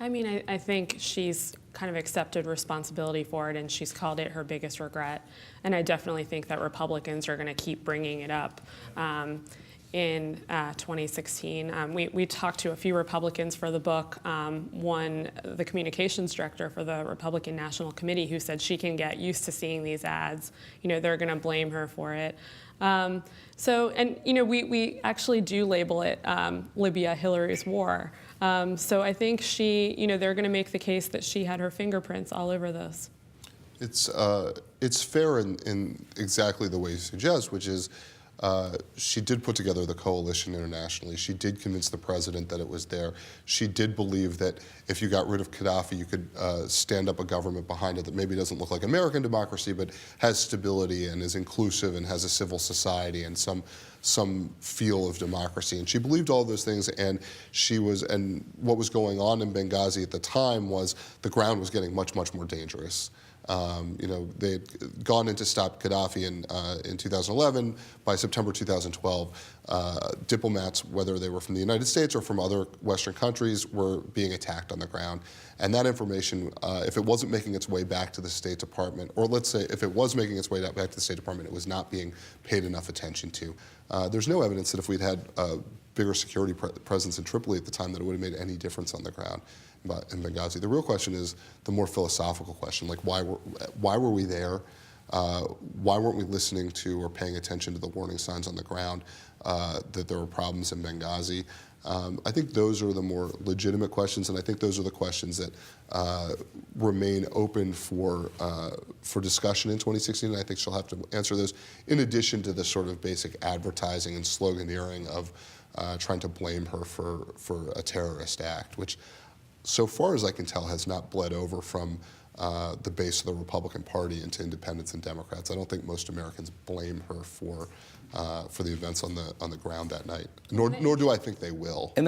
I mean, I think she's kind of accepted responsibility for it, and she's called it her biggest regret. And I definitely think that Republicans are going to keep bringing it up. In 2016. We talked to a few Republicans for the book. One, the communications director for the Republican National Committee, who said she can get used to seeing these ads. You know, they're going to blame her for it. We actually do label it Libya, Hillary's war. So I think they're going to make the case that she had her fingerprints all over this. It's fair in exactly the way you suggest, which is she did put together the coalition internationally. She did convince the president that it was there. She did believe that if you got rid of Gaddafi, you could stand up a government behind it that maybe doesn't look like American democracy, but has stability and is inclusive and has a civil society and some feel of democracy. And she believed all those things, and what was going on in Benghazi at the time was the ground was getting much, much more dangerous. They had gone in to stop Gaddafi in 2011. By September 2012, diplomats, whether they were from the United States or from other Western countries, were being attacked on the ground. And that information, if it wasn't making its way back to the State Department, or let's say if it was making its way back to the State Department, it was not being paid enough attention to. There's no evidence that if we'd had a bigger security presence in Tripoli at the time, that it would have made any difference on the ground in Benghazi. The real question is the more philosophical question, like why were we there? Why weren't we listening to or paying attention to the warning signs on the ground that there were problems in Benghazi? I think those are the more legitimate questions, and I think those are the questions that remain open for discussion in 2016, and I think she'll have to answer those, in addition to the sort of basic advertising and sloganeering of trying to blame her for a terrorist act, which, so far as I can tell, has not bled over from the base of the Republican Party into independents and Democrats. I don't think most Americans blame her for the events on the ground that night, nor do I think they will.